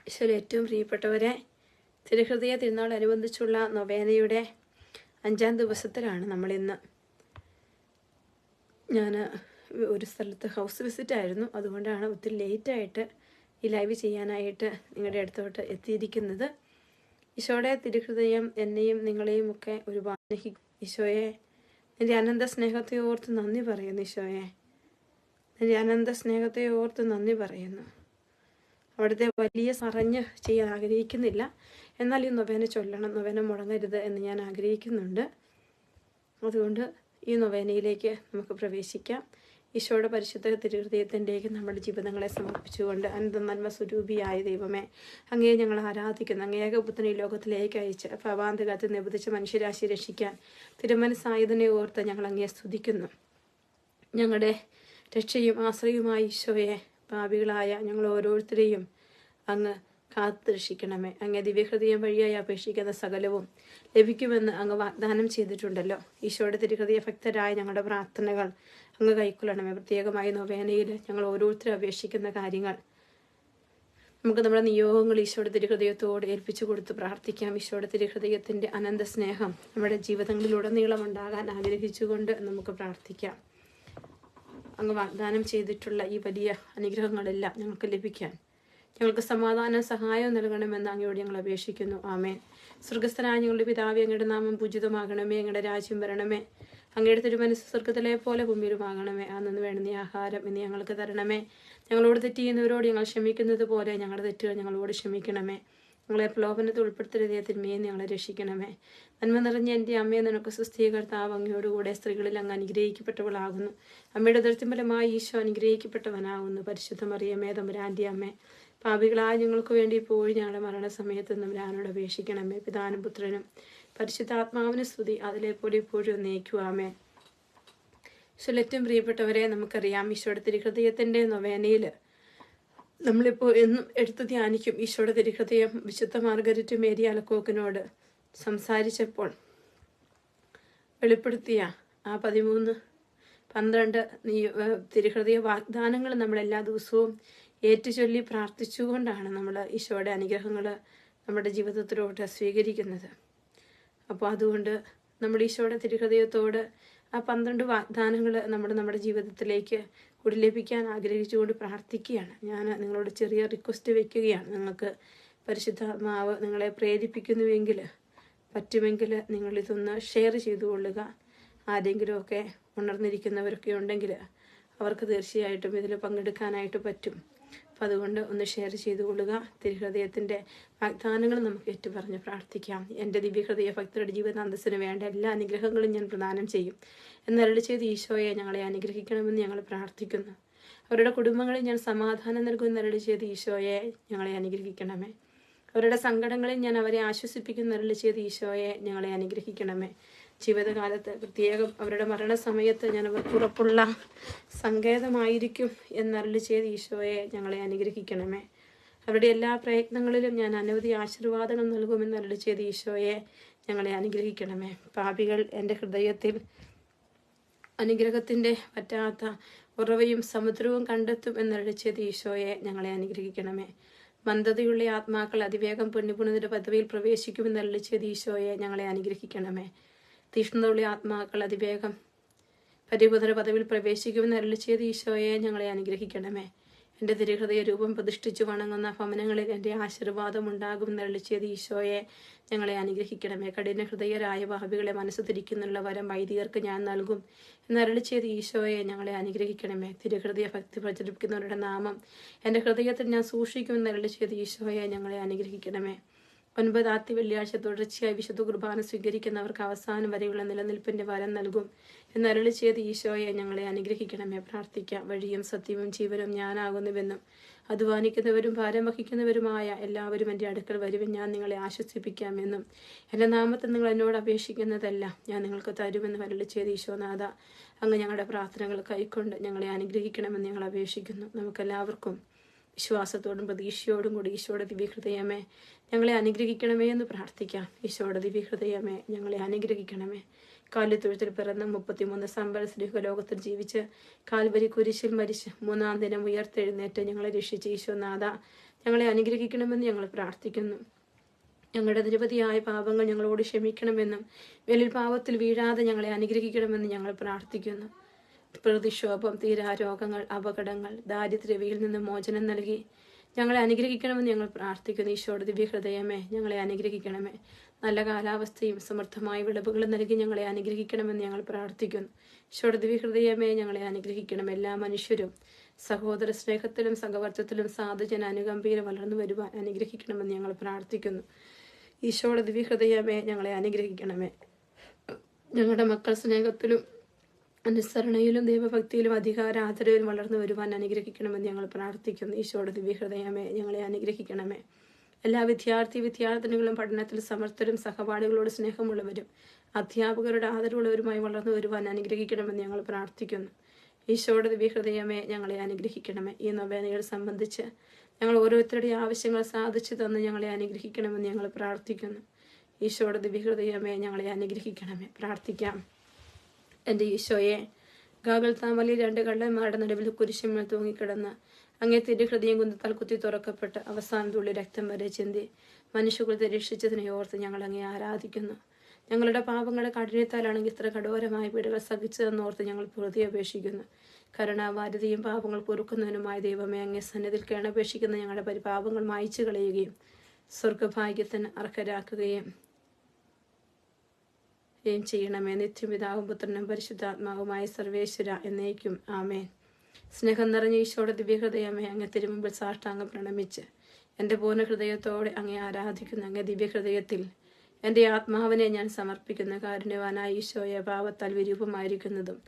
ഈശോയിൽ ഏറ്റവും പ്രിയപ്പെട്ടവരെ, തിരുഹൃദയ തിരുനാളനുബന്ധിച്ചുള്ള നൊവേനയുടെ 5-ാം ദിവസത്തിലാണ് നമ്മളിന്ന്. ഞാൻ ഒരു സ്ഥലത്ത് ഹൗസ് വിസിറ്റ് ആയിരുന്നു, അതുകൊണ്ടാണ് ഒത്തിരി ലേറ്റായിട്ട് ഈ ലൈവ് ചെയ്യാനായിട്ട് നിങ്ങളുടെ അടുത്തോട്ട് എത്തിയിരിക്കുന്നത്. ഈശോയുടെ തിരുഹൃദയം എന്നെയും നിങ്ങളെയും ഒക്കെ ഒരുപാട് സ്നേഹിക്കും. ഈശോയെ, നിന്റെ അനന്ത സ്നേഹത്തെ ഓർത്ത് നന്ദി പറയുന്നു. ഈശോയെ, നിന്റെ അനന്ത സ്നേഹത്തെ ഓർത്ത് നന്ദി പറയുന്നു. അവിടുത്തെ വലിയ പറഞ്ഞ് ചെയ്യാൻ ആഗ്രഹിക്കുന്നില്ല, എന്നാൽ ഈ നൊവേന ചൊല്ലണം, നൊവേന മുടങ്ങരുത് എന്ന് ഞാൻ ആഗ്രഹിക്കുന്നുണ്ട്. അതുകൊണ്ട് ഈ നൊവേനയിലേക്ക് നമുക്ക് പ്രവേശിക്കാം. ഈശോയുടെ പരിശുദ്ധ തിരുഹൃദയത്തിൻ്റെക്ക് നമ്മുടെ ജീവിതങ്ങളെ സമർപ്പിച്ചുകൊണ്ട്, അനന്ത നന്മ സ്വരൂപിയായ ദൈവമേ, അങ്ങയെ ഞങ്ങൾ ആരാധിക്കുന്നു. അങ്ങ് ഏകപുത്രനെ ഈ ലോകത്തിലേക്ക് അയച്ച് പാപാന്തകത്തിൽ നിബന്ധിച്ച മനുഷ്യരാശി രക്ഷിക്കാൻ തിരുമനസ്സായതിനെ ഓർത്ത് ഞങ്ങൾ അങ്ങയെ സ്തുതിക്കുന്നു. ഞങ്ങളുടെ രക്ഷയും ആശ്രയവുമായി ഈശോയെ, പാപികളായ ഞങ്ങൾ ഓരോരുത്തരെയും അങ്ങ് കാത്തു രക്ഷിക്കണമേ. അങ്ങ് ദിവ്യഹൃദയം വഴിയായി അപേക്ഷിക്കുന്ന സകലവും ലഭിക്കുമെന്ന് അങ്ങ് വാഗ്ദാനം ചെയ്തിട്ടുണ്ടല്ലോ. ഈശോയുടെ തിരുഹൃദയ ഭക്തരായ ഞങ്ങളുടെ പ്രാർത്ഥനകൾ അങ്ങ് കൈക്കൊള്ളണമേ. പ്രത്യേകമായി നൊവേനയിൽ ഞങ്ങൾ ഓരോരുത്തരും അപേക്ഷിക്കുന്ന കാര്യങ്ങൾ നമുക്ക് നമ്മുടെ നിയോഗങ്ങൾ ഈശോയുടെ തിരുഹൃദയത്തോട് ഏൽപ്പിച്ചു കൊടുത്ത് പ്രാർത്ഥിക്കാം. ഈശോയുടെ തിരുഹൃദയത്തിൻ്റെ അനന്ത സ്നേഹം നമ്മുടെ ജീവിതങ്ങളിലുടനീളം ഉണ്ടാകാൻ ആഗ്രഹിച്ചുകൊണ്ട് നമുക്ക് പ്രാർത്ഥിക്കാം. അങ്ങ് വാഗ്ദാനം ചെയ്തിട്ടുള്ള ഈ വലിയ അനുഗ്രഹങ്ങളെല്ലാം ഞങ്ങൾക്ക് ലഭിക്കാൻ ഞങ്ങൾക്ക് സമാധാനം സഹായം നൽകണമെന്ന് അങ്ങയോട് ഞങ്ങൾ അപേക്ഷിക്കുന്നു. ആമേൻ. സ്വർഗസ്ഥനായ ഞങ്ങളുടെ പിതാവേ, അങ്ങയുടെ നാമം പൂജിതമാകണമേ. അങ്ങയുടെ രാജ്യം വരണമേ. അങ്ങയുടെ തിരുമനസ്സ് സ്വർഗത്തിലെ പോലെ ഭൂമിയിലുമാകണമേ. അന്നു വേണ്ടുന്ന ആഹാരം ഇന്ന് ഞങ്ങൾക്ക് തരണമേ. ഞങ്ങളോട് തെറ്റ് ചെയ്യുന്നവരോട് ഞങ്ങൾ ക്ഷമിക്കുന്നത് പോലെ ഞങ്ങളുടെ തെറ്റുകൾ ഞങ്ങളോട് ക്ഷമിക്കണമേ. ഞങ്ങളെ പ്രലോഭനത്തിൽ ഉൾപ്പെടുത്തരുതേ, തിന്മയെ ഞങ്ങളെ രക്ഷിക്കണമേ. നന്മ നിറഞ്ഞ എൻ്റെ അമ്മയെ, നിനക്ക് സുസ്ഥീ കർത്താവ് അങ്ങയോടുകൂടെ സ്ത്രീകളിൽ അങ്ങ് അനുഗ്രഹിക്കപ്പെട്ടവളാകുന്നു. അമ്മയുടെ ദൃത്യഫലമായി ഈശോ അനുഗ്രഹിക്കപ്പെട്ടവനാകുന്നു. പരിശുദ്ധ മറിയമേ, തമ്പുരാൻ്റെ അമ്മേ, പാപികളായ ഞങ്ങൾക്ക് വേണ്ടി പോയി ഞങ്ങളുടെ മരണസമയത്ത് തമ്പുരാനോട് അപേക്ഷിക്കണമേ. പിതാനും പുത്രനും പരിശുദ്ധാത്മാവിന് സ്തുതി, അതിലെപ്പോലെ ഇപ്പോഴും നയിക്കുവാമേ. ഈശോയിലേറ്റവും പ്രിയപ്പെട്ടവരെ, നമുക്കറിയാം ഈശോയുടെ തിരുഹൃദയത്തിൻ്റെ നൊവേനയിൽ നമ്മളിപ്പോൾ എന്നും എടുത്ത് ധ്യാനിക്കും. ഈശോയുടെ തിരുഹൃദയം വിശുദ്ധ മാർഗരറ്റ് മേരി അലക്കോക്കിനോട് സംസാരിച്ചപ്പോൾ വെളിപ്പെടുത്തിയ ആ 13-12 തിരുഹൃദയ വാഗ്ദാനങ്ങൾ നമ്മളെല്ലാ ദിവസവും ഏറ്റുചൊല്ലി പ്രാർത്ഥിച്ചുകൊണ്ടാണ് നമ്മൾ ഈശോയുടെ അനുഗ്രഹങ്ങൾ നമ്മുടെ ജീവിതത്തിലോട്ട് സ്വീകരിക്കുന്നത്. അപ്പോൾ അതുകൊണ്ട് നമ്മൾ ഈശോയുടെ തിരുഹൃദയത്തോട് ആ 12 വാഗ്ദാനങ്ങൾ നമ്മുടെ ജീവിതത്തിലേക്ക് കൂടി ലഭിക്കാൻ ആഗ്രഹിച്ചുകൊണ്ട് പ്രാർത്ഥിക്കുകയാണ്. ഞാൻ നിങ്ങളോട് ചെറിയ റിക്വസ്റ്റ് വയ്ക്കുകയാണ്. നിങ്ങൾക്ക് പരിശുദ്ധാത്മാവ് നിങ്ങളെ പ്രേരിപ്പിക്കുന്നുവെങ്കിൽ, പറ്റുമെങ്കിൽ നിങ്ങളിതൊന്ന് ഷെയർ ചെയ്തു കൊള്ളുക. ആരെങ്കിലുമൊക്കെ ഉണർന്നിരിക്കുന്നവരൊക്കെ ഉണ്ടെങ്കിൽ അവർക്ക് തീർച്ചയായിട്ടും ഇതിൽ പങ്കെടുക്കാനായിട്ട് പറ്റും. അപ്പം അതുകൊണ്ട് ഒന്ന് ഷെയർ ചെയ്തു കൊള്ളുക. തിരുഹൃദയത്തിൻ്റെ വാഗ്ദാനങ്ങൾ നമുക്ക് ഏറ്റുപറഞ്ഞ് പ്രാർത്ഥിക്കാം. എൻ്റെ ദിവ്യഹൃദയ ഭക്തരുടെ ജീവിതാന്തസ്സിന് വേണ്ട എല്ലാ അനുഗ്രഹങ്ങളും ഞാൻ പ്രദാനം ചെയ്യും എന്നരുളി ചെയ്ത് ഈശോയെ ഞങ്ങളെ അനുഗ്രഹിക്കണമെന്ന് ഞങ്ങൾ പ്രാർത്ഥിക്കുന്നു. അവരുടെ കുടുംബങ്ങളിൽ ഞാൻ സമാധാനം നൽകുന്നരുളി ചെയ്ത് ഈശോയെ ഞങ്ങളെ അനുഗ്രഹിക്കണമേ. അവരുടെ സങ്കടങ്ങളിൽ ഞാൻ അവരെ ആശ്വസിപ്പിക്കുന്നരുളി ചെയ്ത് ഈശോയെ ഞങ്ങളെ അനുഗ്രഹിക്കണമേ. ജീവിതകാലത്ത് പ്രത്യേകം അവരുടെ മരണസമയത്ത് ഞാൻ അവർക്ക് ഉറപ്പുള്ള സങ്കേതമായിരിക്കും എന്നരുളി ചെയ്ത് ഈശോയെ ഞങ്ങളെ അനുഗ്രഹിക്കണമേ. അവരുടെ എല്ലാ പ്രയത്നങ്ങളിലും ഞാൻ അനവധി ആശീർവാദങ്ങൾ നൽകുമെന്നരുളി ചെയ്ത് ഈശോയെ ഞങ്ങളെ അനുഗ്രഹിക്കണമേ. പാപികൾ എൻ്റെ ഹൃദയത്തിൽ അനുഗ്രഹത്തിൻ്റെ പറ്റാത്ത ഉറവയും സമുദ്രവും കണ്ടെത്തും എന്നരുളി ചെയ്ത് ഈശോയെ ഞങ്ങളെ അനുഗ്രഹിക്കണമേ. മന്ദതയുള്ള ആത്മാക്കൾ അതിവേഗം പുണ്യപുണ്യരുടെ പദവിയിൽ പ്രവേശിക്കുമെന്നരുളി ചെയ്ത് ഈശോയെ ഞങ്ങളെ അനുഗ്രഹിക്കണമേ. തീഷ്ണതയുള്ള ആത്മാക്കൾ അതിവേഗം പരിപുത്ര പദവിയിൽ പ്രവേശിക്കുമെന്നരുളി ചെയ്ത് ഈശോയെ ഞങ്ങളെ അനുഗ്രഹിക്കണമേ. എൻ്റെ തിരുഹൃദയ രൂപം പ്രതിഷ്ഠിച്ചു വണങ്ങുന്ന ഭവനങ്ങളിൽ എൻ്റെ ആശീർവാദം ഉണ്ടാകുമെന്നരുളി ചെയ്ത് ഈശോയെ ഞങ്ങളെ അനുഗ്രഹിക്കണമേ. കഠിന ഹൃദയരായ പാപികളെ മനസ്സ് തിരിക്കുന്നുള്ള വരം വൈദികർക്ക് ഞാൻ നൽകും എന്നരുളി ചെയ്ത് ഈശോയെ ഞങ്ങളെ അനുഗ്രഹിക്കണമേ. തിരുഹൃദയ ഭക്തി പ്രചരിപ്പിക്കുന്നവരുടെ നാമം എൻ്റെ ഹൃദയത്തിൽ ഞാൻ സൂക്ഷിക്കുമെന്നരുളി ചെയ്ത് ഈശോയെ ഞങ്ങളെ അനുഗ്രഹിക്കണമേ. 9 വെള്ളിയാഴ്ച തുടർച്ചയായി വിശുദ്ധ കുർബാന സ്വീകരിക്കുന്നവർക്ക് അവസാനം വരെയുള്ള നിലനിൽപ്പിൻ്റെ വരം നൽകും എന്നരുളി ചെയ്ത് ഈശോയെ ഞങ്ങളെ അനുഗ്രഹിക്കണമേ. പ്രാർത്ഥിക്കാം. വഴിയും സത്യവും ജീവനും ഞാനാകുന്നുവെന്നും അധ്വാനിക്കുന്നവരും ഭാരം വഹിക്കുന്നവരുമായ എല്ലാവരും എൻ്റെ അടുക്കൽ വരുവൻ, ഞാൻ നിങ്ങളെ ആശ്വസിപ്പിക്കാമെന്നും എൻ്റെ നാമത്തിൽ നിങ്ങൾ എന്നോട് അപേക്ഷിക്കുന്നതെല്ലാം ഞാൻ നിങ്ങൾക്ക് തരുമെന്ന് അരുളി ചെയ്ത് ഈശോനാഥ, അങ്ങ് ഞങ്ങളുടെ പ്രാർത്ഥനകൾ കൈക്കൊണ്ട് ഞങ്ങളെ അനുഗ്രഹിക്കണമെന്ന് ഞങ്ങൾ അപേക്ഷിക്കുന്നു. നമുക്കെല്ലാവർക്കും വിശ്വാസത്തോടും പ്രതീക്ഷയോടും കൂടി ഈശോയുടെ ദിവ്യഹൃദയമേ ഞങ്ങളെ അനുഗ്രഹിക്കണമേ എന്ന് പ്രാർത്ഥിക്കാം. ഈശോയുടെ ദിവ്യഹൃദയമേ ഞങ്ങളെ അനുഗ്രഹിക്കണമേ. കാലിത്തൊഴുത്തിൽ പിറന്ന് 33 സംവത്സര ലോകത്തിൽ ജീവിച്ച് കാൽവരി കുരിശിൽ മരിച്ച് 3-ാം ദിനം ഉയർത്തെഴുന്നേറ്റ് ഞങ്ങളെ രക്ഷിച്ച ഈശോനാഥ, ഞങ്ങളെ അനുഗ്രഹിക്കണമെന്ന് ഞങ്ങൾ പ്രാർത്ഥിക്കുന്നു. ഞങ്ങളുടെ നിരവധിയായ പാപങ്ങൾ ഞങ്ങളോട് ക്ഷമിക്കണമെന്നും വലിയ പാപത്തിൽ വീഴാതെ ഞങ്ങളെ അനുഗ്രഹിക്കണമെന്ന് ഞങ്ങൾ പ്രാർത്ഥിക്കുന്നു. പ്രതിക്ഷോഭം, തീരാരോഗങ്ങൾ, അപകടങ്ങൾ, ദാരിദ്ര്യവിയിൽ നിന്ന് മോചനം നൽകി ഞങ്ങളെ അനുഗ്രഹിക്കണമെന്ന് ഞങ്ങൾ പ്രാർത്ഥിക്കുന്നു. ഈശോയുടെ ദിവ്യഹൃദയമേ, ഞങ്ങളെ അനുഗ്രഹിക്കണമേ. നല്ല കാലാവസ്ഥയും സമൃദ്ധമായ വിളവുകളും നൽകി ഞങ്ങളെ അനുഗ്രഹിക്കണമെന്ന് ഞങ്ങൾ പ്രാർത്ഥിക്കുന്നു. ഈശോയുടെ ദിവ്യഹൃദയമേ, ഞങ്ങളെ അനുഗ്രഹിക്കണം. എല്ലാ മനുഷ്യരും സഹോദര സ്നേഹത്തിലും സഹവർത്തത്തിലും സാധുജന അനുകമ്പയിലും വളർന്നു വരുവാൻ അനുഗ്രഹിക്കണമെന്ന് ഞങ്ങൾ പ്രാർത്ഥിക്കുന്നു. ഈശോയുടെ ദിവ്യഹൃദയമേ, ഞങ്ങളെ അനുഗ്രഹിക്കണമേ. ഞങ്ങളുടെ മക്കൾ സ്നേഹത്തിലും അനുസരണയിലും ദൈവഭക്തിയിലും അധികാരാദരവിലും വളർന്നു വരുവാൻ അനുഗ്രഹിക്കണമെന്ന് ഞങ്ങൾ പ്രാർത്ഥിക്കുന്നു. ഈശോയുടെ ദിവ്യഹൃദയമേ, ഞങ്ങളെ അനുഗ്രഹിക്കണമേ. എല്ലാ വിദ്യാർത്ഥിനികളും പഠനത്തിൽ സമർത്ഥരും സഹപാഠികളോട് സ്നേഹമുള്ളവരും അധ്യാപകരുടെ ആദരവുള്ളവരുമായി വളർന്നു വരുവാൻ അനുഗ്രഹിക്കണമെന്ന് ഞങ്ങൾ പ്രാർത്ഥിക്കുന്നു. ഈശോയുടെ ദിവ്യഹൃദയമേ, ഞങ്ങളെ അനുഗ്രഹിക്കണമേ. ഈ നൊവേനകൾ സംബന്ധിച്ച് ഞങ്ങൾ ഓരോരുത്തരുടെ ആവശ്യങ്ങൾ സാധിച്ചു തന്ന് ഞങ്ങളെ അനുഗ്രഹിക്കണമെന്ന് ഞങ്ങൾ പ്രാർത്ഥിക്കുന്നു. ഈശോയുടെ ദിവ്യഹൃദയമേ, ഞങ്ങളെ അനുഗ്രഹിക്കണമേ. പ്രാർത്ഥിക്കാം. എൻ്റെ ഈശോയെ, ഗാഗൽത്താമലി 2 കള്ളന്മാരുടെ നടുവിൽ കുരിശുമേൽ തൂങ്ങിക്കിടന്ന് അങ്ങേ തിരുഹൃദയം കുന്തത്താൽ കുത്തി തുറക്കപ്പെട്ട് അവസാന തുള്ളി രക്തം വരെ ചിന്തി മനുഷ്യകുലത്തെ രക്ഷിച്ചതിനെ ഓർത്ത് ഞങ്ങൾ അങ്ങേ ആരാധിക്കുന്നു. ഞങ്ങളുടെ പാപങ്ങളുടെ കാഠിന്യത്താലാണെങ്കിൽ ഇത്ര കഠോരമായ പീഡകൾ സഹിച്ചതെന്നോർത്ത് ഞങ്ങൾ പൊറുതി അപേക്ഷിക്കുന്നു. കരുണാവാരിധിയും പാപങ്ങൾ പൊറുക്കുന്നതിനുമായ ദൈവമേ, അങ്ങേ സന്നിധിയിൽ കേണപേക്ഷിക്കുന്ന ഞങ്ങളുടെ പരിപാപങ്ങൾ മായ്ച്ചു കളയുകയും സ്വർഗഭാഗ്യത്തിന് അർഹരാക്കുകയും ചെയ്യണമേ. നിത്യപിതാവും പുത്രനും പരിശുദ്ധാത്മാവുമായ സർവേശ്വര എന്നേക്കും ആമേൻ. സ്നേഹം നിറഞ്ഞ ഈശോയുടെ ദിവ്യഹൃദയമേ, അങ്ങേ തിരുമുമ്പിൽ സാഷ്ടാംഗം പ്രണമിച്ച് എൻ്റെ പൂർണ്ണ ഹൃദയത്തോടെ അങ്ങേ ആരാധിക്കുന്ന അങ്ങേ ദിവ്യഹൃദയത്തിൽ എൻ്റെ ആത്മാവിനെ ഞാൻ സമർപ്പിക്കുന്ന കാരുണ്യവാനായ ഈശോയെ, പാപത്താൽ വിരൂപമായിരിക്കുന്നതും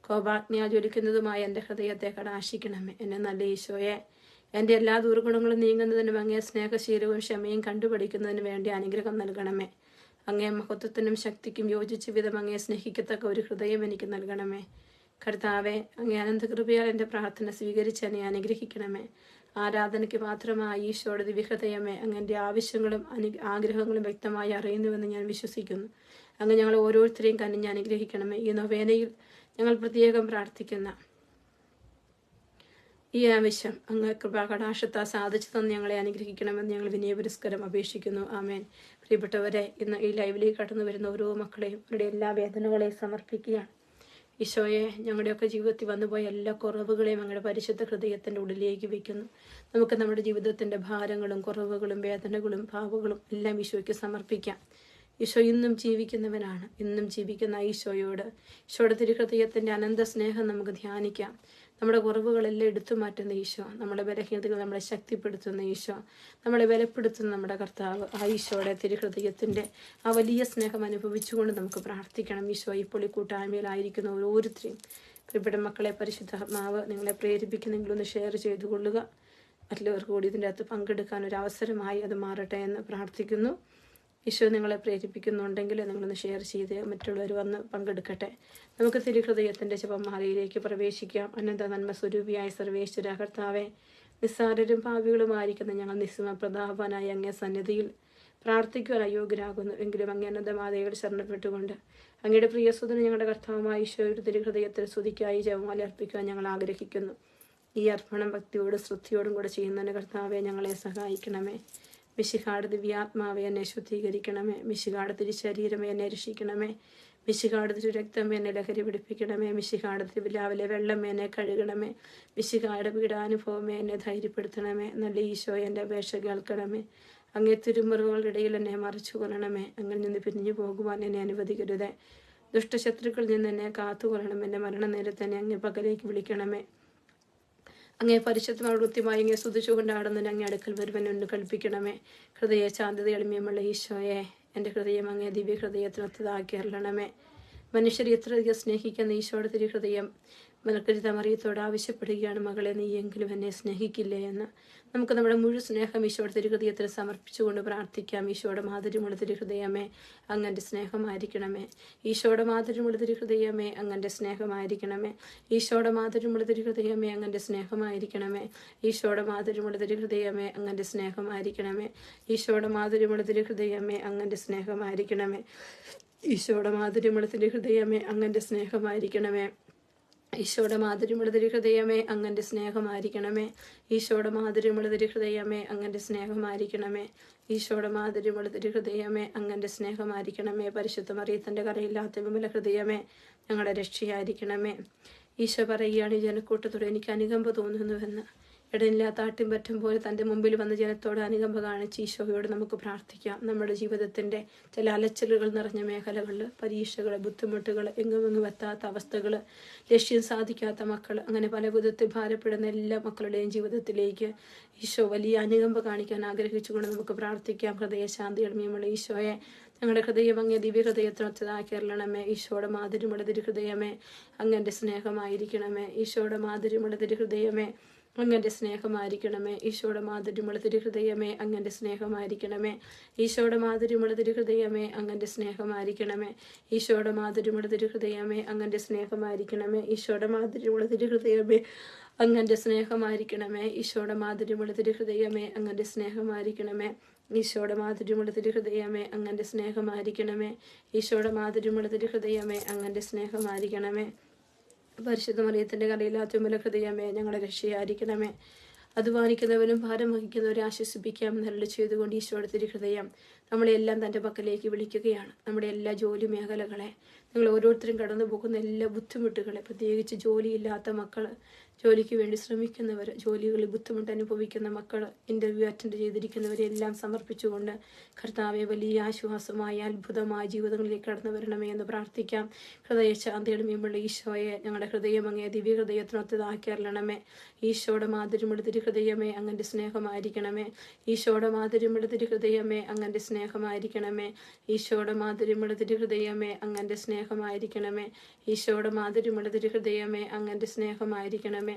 കോപാഗ്നിയാൽ ജ്വലിക്കുന്നതുമായ എൻ്റെ ഹൃദയത്തെ കടാശിക്കണമേ. എന്നെ നല്ല ഈശോയെ, എൻ്റെ എല്ലാ ദുർഗുണങ്ങളും നീങ്ങുന്നതിനും അങ്ങേ സ്നേഹശീലവും ക്ഷമയും കണ്ടുപിടിക്കുന്നതിന് വേണ്ടി അനുഗ്രഹം നൽകണമേ. അങ്ങേ മഹത്വത്തിനും ശക്തിക്കും യോജിച്ച വിധം അങ്ങേ സ്നേഹിക്കത്തക്ക ഒരു ഹൃദയം എനിക്ക് നൽകണമേ. കർത്താവെ, അങ്ങേ അനന്തകൃപയാൽ എൻ്റെ പ്രാർത്ഥന സ്വീകരിച്ച് എന്നെ അനുഗ്രഹിക്കണമേ. ആരാധനയ്ക്ക് മാത്രമായ ഈശോയുടെ ദിവ്യഹൃദയമേ, അങ്ങൻ്റെ ആവശ്യങ്ങളും ആഗ്രഹങ്ങളും വ്യക്തമായി അറിയുന്നുവെന്ന് ഞാൻ വിശ്വസിക്കുന്നു. അങ്ങ് ഞങ്ങൾ ഓരോരുത്തരെയും കനിഞ്ഞ് അനുഗ്രഹിക്കണമേ. ഈ നൊവേനയിൽ ഞങ്ങൾ പ്രത്യേകം പ്രാർത്ഥിക്കുന്ന ഈ ആവശ്യം അങ്ങ് കൃപാകടാക്ഷത്താൽ സാധിച്ചു തന്ന് ഞങ്ങളെ അനുഗ്രഹിക്കണമെന്ന് ഞങ്ങൾ വിനയപുരസ്കാരം അപേക്ഷിക്കുന്നു. ആമേൻ. പ്രിയപ്പെട്ടവരെ, ഇന്ന് ഈ ലൈവിലേക്ക് കടന്നു വരുന്ന ഓരോ മക്കളെയും അവരുടെ എല്ലാ വേദനകളെയും സമർപ്പിക്കുകയാണ്. ഈശോയെ, ഞങ്ങളുടെയൊക്കെ ജീവിതത്തിൽ വന്നുപോയ എല്ലാ കുറവുകളെയും അങ്ങയുടെ പരിശുദ്ധ ഹൃദയത്തിൻ്റെ ഉള്ളിലേക്ക് വയ്ക്കുന്നു. നമുക്ക് നമ്മുടെ ജീവിതത്തിൻ്റെ ഭാരങ്ങളും കുറവുകളും വേദനകളും പാപങ്ങളും എല്ലാം ഈശോയ്ക്ക് സമർപ്പിക്കാം. ഈശോ ഇന്നും ജീവിക്കുന്നവനാണ്. ഇന്നും ജീവിക്കുന്ന ഈശോയോട്, ഈശോയുടെ തിരുഹൃദയത്തിൻ്റെ അനന്ത സ്നേഹം നമുക്ക് ധ്യാനിക്കാം. നമ്മുടെ കുറവുകളെല്ലാം എടുത്തു മാറ്റുന്ന ഈശോ, നമ്മുടെ ബലഹീനതകൾ നമ്മളെ ശക്തിപ്പെടുത്തുന്ന ഈശോ, നമ്മളെ ബലപ്പെടുത്തുന്ന നമ്മുടെ കർത്താവ്, ആ ഈശോയുടെ തിരുഹൃദയത്തിൻ്റെ ആ വലിയ സ്നേഹം അനുഭവിച്ചുകൊണ്ട് നമുക്ക് പ്രാർത്ഥിക്കണം. ഈശോ ഇപ്പോൾ ഈ കൂട്ടായ്മയിലായിരിക്കുന്ന ഓരോരുത്തരെയും പ്രിയപ്പെട്ട മക്കളെ പരിശുദ്ധാത്മാവ് നിങ്ങളെ പ്രേരിപ്പിക്കുന്നെങ്കിലൊന്ന് ഷെയർ ചെയ്തു കൊള്ളുക. മറ്റുള്ളവർക്ക് കൂടി ഇതിൻ്റെ അകത്ത് പങ്കെടുക്കാൻ ഒരു അവസരമായി അത് മാറട്ടെ എന്ന് പ്രാർത്ഥിക്കുന്നു. ഈശോ നിങ്ങളെ പ്രേരിപ്പിക്കുന്നുണ്ടെങ്കിൽ നിങ്ങളൊന്ന് ഷെയർ ചെയ്ത് മറ്റുള്ളവർ വന്ന് പങ്കെടുക്കട്ടെ. നമുക്ക് തിരുഹൃദയത്തിൻ്റെ ജപമാലയിലേക്ക് പ്രവേശിക്കാം. അനന്ത നന്മ സ്വരൂപിയായ സർവേശ്വര കർത്താവെ, നിസ്സാരരും പാപികളുമായിരിക്കുന്ന ഞങ്ങൾ നിസ്സമ പ്രതാപനായ അങ്ങേ സന്നിധിയിൽ പ്രാർത്ഥിക്കുവാൻ അയോഗ്യരാകുന്നു. എങ്കിലും അങ്ങേ അനന്തമാതയോട് ശരണപ്പെട്ടുകൊണ്ട് അങ്ങയുടെ പ്രിയസുതന് ഞങ്ങളുടെ കർത്താവുമായ ഈശോയുടെ തിരുഹൃദയത്തിൽ സ്തുതിക്കായി ജപമാല അർപ്പിക്കുവാൻ ഞങ്ങൾ ആഗ്രഹിക്കുന്നു. ഈ അർപ്പണം ഭക്തിയോടും ശ്രദ്ധയോടും കൂടെ ചെയ്യുന്നതിന് കർത്താവെ ഞങ്ങളെ സഹായിക്കണമേ. മിശിഹായുടെ ദിവ്യാത്മാവെ എന്നെ ശുദ്ധീകരിക്കണമേ. മിശിഹായുടെ തിരുശരീരമേ എന്നെ രക്ഷിക്കണമേ. മിശിഹായുടെ തിരു രക്തമേ എന്നെ ലഹരി പിടിപ്പിക്കണമേ. മിശിഹായുടെ തിരുവിലാവിലെ വെള്ളമേ എന്നെ കഴുകണമേ. മിശിഹായുടെ പീഡാനുഭവമേ എന്നെ ധൈര്യപ്പെടുത്തണമേ. നല്ല ഈശോ എൻ്റെ അപേക്ഷ കേൾക്കണമേ. അങ്ങേ തിരുമുറിവുകളുടെ ഇടയിൽ എന്നെ മറിച്ചു കൊള്ളണമേ. അങ്ങനെ നിന്ന് പിരിഞ്ഞു പോകുവാൻ എന്നെ അനുവദിക്കരുതേ. ദുഷ്ടശത്രുക്കളിൽ നിന്ന് എന്നെ കാത്തുകൊള്ളണം. എൻ്റെ മരണനേരത്ത് തന്നെ അങ്ങേ പകലേക്ക് വിളിക്കണമേ. അങ്ങേ പരിശുദ്ധമായ കൃത്യമായി അങ്ങേ സ്തുതിച്ചുകൊണ്ടാടുന്നതിന് അങ്ങേ അടുക്കൽ വരുവാൻ എന്ന് കൽപ്പിക്കണമേ. ഹൃദയ ശാന്തത എളിമയുമുള്ള ഈശോയെ, എൻ്റെ ഹൃദയം അങ്ങേ ദിവ്യ ഹൃദയത്തിനൊത്തതാക്കി അരുളണമേ. മനുഷ്യരെ എത്രയധികം സ്നേഹിക്കുന്ന ഈശോയുടെ തിരുഹൃദയം മലക്കരിത മറിയത്തോട് ആവശ്യപ്പെടുകയാണ്, മകളെ നീ എങ്കിലും എന്നെ സ്നേഹിക്കില്ലേ എന്ന്. നമുക്ക് നമ്മുടെ മുഴുവൻ സ്നേഹം ഈശോയുടെ തിരുഹൃദയത്തിൽ സമർപ്പിച്ചുകൊണ്ട് പ്രാർത്ഥിക്കാം. ഈശോയുടെ മാധുര്യമുള്ള തിരുഹൃദയമേ, അങ്ങൻ്റെ സ്നേഹമായിരിക്കണമേ. ഈശോയുടെ മാധുര്യമുള്ള തിരുഹൃദയമേ, അങ്ങൻ്റെ സ്നേഹമായിരിക്കണമേ. ഈശോയുടെ മാധുര്യമുള്ള തിരുഹൃദയമേ, അങ്ങൻ്റെ സ്നേഹമായിരിക്കണമേ. ഈശോയുടെ മാധുര്യമുള്ള തിരുഹൃദയമേ, അങ്ങൻ്റെ സ്നേഹമായിരിക്കണമേ. ഈശോയുടെ മാധുര്യമുള്ള തിരുഹൃദയമേ, അങ്ങൻ്റെ സ്നേഹമായിരിക്കണമേ. ഈശോയുടെ മാധുര്യമുള്ള തിരുഹൃദയമേ അങ്ങൻ്റെ സ്നേഹമായിരിക്കണമേ. ഈശോയുടെ മാധുര്യമുള്ള തിരുഹൃദയമേ അങ്ങൻ്റെ സ്നേഹമായിരിക്കണമേ. ഈശോയുടെ മാധുര്യമുള്ള തിരുഹൃദയമേ അങ്ങൻ്റെ സ്നേഹമായിരിക്കണമേ. ഈശോയുടെ മാധുര്യമുള്ള തിരുഹൃദയമേ അങ്ങൻ്റെ സ്നേഹമായിരിക്കണമേ. പരിശുദ്ധ മറിയത്തിൻ്റെ കരയില്ലാത്ത വിമല ഹൃദയമേ ഞങ്ങളുടെ രക്ഷയായിരിക്കണമേ. ഈശോ പറയുകയാണ്, ഈ ജനക്കൂട്ടത്തോട് എനിക്ക് അനുകമ്പ തോന്നുന്നുവെന്ന്. ഇടയില്ലാത്ത ആട്ടിൻപറ്റം പോലെ തൻ്റെ മുമ്പിൽ വന്ന ജനത്തോട് അനുകമ്പ കാണിച്ച് ഈശോയോട് നമുക്ക് പ്രാർത്ഥിക്കാം. നമ്മുടെ ജീവിതത്തിൻ്റെ ചില അലച്ചിലുകൾ നിറഞ്ഞ മേഖലകളിൽ, പരീക്ഷകൾ, ബുദ്ധിമുട്ടുകൾ, എങ്ങുമെങ്ങും എത്താത്ത അവസ്ഥകൾ, ലക്ഷ്യം സാധിക്കാത്ത മക്കൾ, അങ്ങനെ പല വിധത്തിൽ ഭാരപ്പെടുന്ന എല്ലാ മക്കളുടെയും ജീവിതത്തിലേക്ക് ഈശോ വലിയ അനുകമ്പ കാണിക്കാൻ ആഗ്രഹിച്ചുകൊണ്ട് നമുക്ക് പ്രാർത്ഥിക്കാം. ഹൃദയശാന്തി എളിമയുള്ള ഈശോയെ, ഞങ്ങളുടെ ഹൃദയം അങ്ങേ ദിവ്യഹൃദയത്തിനൊത്തതാക്കി അരുളണമേ. ഈശോയുടെ മാധുര്യമുള്ള തിരുഹൃദയമേ അങ്ങൻ്റെ സ്നേഹമായിരിക്കണമേ. ഈശോയുടെ മാധുര്യമുള്ള തിരുഹൃദയമേ അങ്ങൻ്റെ സ്നേഹമായിരിക്കണമേ. ഈശോയുടെ മാധുര്യമുള്ള തിരുഹൃദയമേ അങ്ങൻ്റെ സ്നേഹമായിരിക്കണമേ. ഈശോയുടെ മാധുര്യമുള്ള തിരുഹൃദയമേ അങ്ങൻ്റെ സ്നേഹമായിരിക്കണമേ. ഈശോയുടെ മാധുര്യമുള്ള തിരുഹൃദയമേ അങ്ങൻ്റെ സ്നേഹമായിരിക്കണമേ. ഈശോയുടെ മാധുര്യമുള്ള തിരുഹൃദയമേ അങ്ങൻ്റെ സ്നേഹമായിരിക്കണമേ. ഈശോയുടെ മാധുര്യമുള്ള തിരുഹൃദയമേ അങ്ങൻ്റെ സ്നേഹമായിരിക്കണമേ. ഈശോയുടെ മാധുര്യമുള്ള തിരുഹൃദയമേ അങ്ങൻ്റെ സ്നേഹമായിരിക്കണമേ. ഈശോയുടെ മാധുര്യമുള്ള തിരുഹൃദയമേ അങ്ങൻ്റെ സ്നേഹമായിരിക്കണമേ. പരിശുദ്ധ മറിയത്തിൻ്റെ കരയില്ലാത്ത വിമല ഹൃദയമേ ഞങ്ങളുടെ രക്ഷയായിരിക്കണമേ. അധ്വാനിക്കുന്നവരും ഭാരം വഹിക്കുന്നവരെ ആശ്വസിപ്പിക്കാം നല്ല ചെയ്തുകൊണ്ട് ഈശോയുടെ തിരുഹൃദയം നമ്മളെല്ലാം തൻ്റെ പക്കലേക്ക് വിളിക്കുകയാണ്. നമ്മുടെ എല്ലാ ജോലി മേഖലകളെ, നിങ്ങൾ ഓരോരുത്തരും കടന്നു പോകുന്ന എല്ലാ ബുദ്ധിമുട്ടുകളെ, പ്രത്യേകിച്ച് ജോലിയില്ലാത്ത മക്കൾ, ജോലിക്ക് വേണ്ടി ശ്രമിക്കുന്നവർ, ജോലികളിൽ ബുദ്ധിമുട്ട് അനുഭവിക്കുന്ന മക്കൾ, ഇൻ്റർവ്യൂ അറ്റൻഡ് ചെയ്തിരിക്കുന്നവരെല്ലാം സമർപ്പിച്ചുകൊണ്ട് കർത്താവെ വലിയ ആശ്വാസമായ അത്ഭുതമായ ജീവിതങ്ങളിലേക്ക് കടന്നു വരണമേ എന്ന് പ്രാർത്ഥിക്കാം. ഹൃദയശാന്തിയുമുള്ള ഈശോയെ, ഞങ്ങളുടെ ഹൃദയം അങ്ങേ ദിവ്യഹൃദയത്തിനൊത്തതാക്കി അരുളണമേ. ഈശോയുടെ മാധുര്യമുള്ള തിരുഹൃദയമേ അങ്ങൻ്റെ സ്നേഹമായിരിക്കണമേ. ഈശോയുടെ മാധുര്യമുള്ള തിരുഹൃദയമേ അങ്ങൻ്റെ സ്നേഹമായിരിക്കണമേ. ഈശോയുടെ മാധുര്യമുള്ള തിരുഹൃദയമേ അങ്ങൻ്റെ സ്നേഹമായിരിക്കണമേ. ഈശോയുടെ മാധുര്യമുള്ള തിരുഹൃദയമേ അങ്ങൻ്റെ സ്നേഹമായിരിക്കണമേ.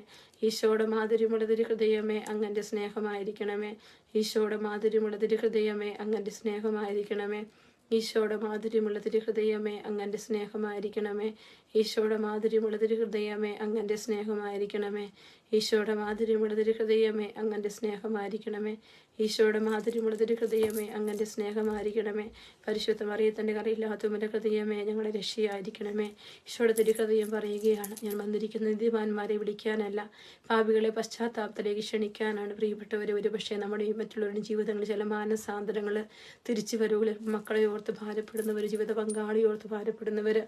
ഈശോയുടെ മാധുര്യമുള്ള തിരുഹൃദയമേ അങ്ങൻ്റെ സ്നേഹമായിരിക്കണമേ. ഈശോയുടെ മാധുര്യമുള്ള തിരുഹൃദയമേ അങ്ങൻ്റെ സ്നേഹമായിരിക്കണമേ. ഈശോയുടെ മാധുര്യമുള്ള തിരുഹൃദയമേ അങ്ങൻ്റെ സ്നേഹമായിരിക്കണമേ. ഈശോയുടെ മാധുര്യമുള്ള തിരുഹൃദയമേ അങ്ങൻ്റെ സ്നേഹമായിരിക്കണമേ. ഈശോയുടെ മാധുര്യമുള്ള തിരുഹൃദയമേ അങ്ങൻ്റെ സ്നേഹമായിരിക്കണമേ. ഈശോയുടെ മാധുര്യമുള്ള തിരുഹൃദയമേ അങ്ങൻ്റെ സ്നേഹമായിരിക്കണമേ. പരിശുദ്ധ മറിയത്തിൻ്റെ കരയില്ലാത്ത വിമല ഹൃദയമേ ഞങ്ങളുടെ രക്ഷയായിരിക്കണമേ. ഈശോയുടെ തിരുഹൃദയം പറയുകയാണ്, ഞാൻ വന്നിരിക്കുന്ന നീതിമാന്മാരെ വിളിക്കാനല്ല, പാപികളെ പശ്ചാത്താപത്തിലേക്ക് ക്ഷണിക്കാനാണ്. പ്രിയപ്പെട്ടവരെ, ഒരുപക്ഷെ നമ്മുടെ മറ്റുള്ളവരുടെ ജീവിതങ്ങളിൽ ചില മാനസാന്തരങ്ങൾ, തിരിച്ചു വരവുകൾ, മക്കളെ ഓർത്ത് ഭാരപ്പെടുന്നവർ, ജീവിത പങ്കാളിയോർത്ത് ഭാരപ്പെടുന്നവർ,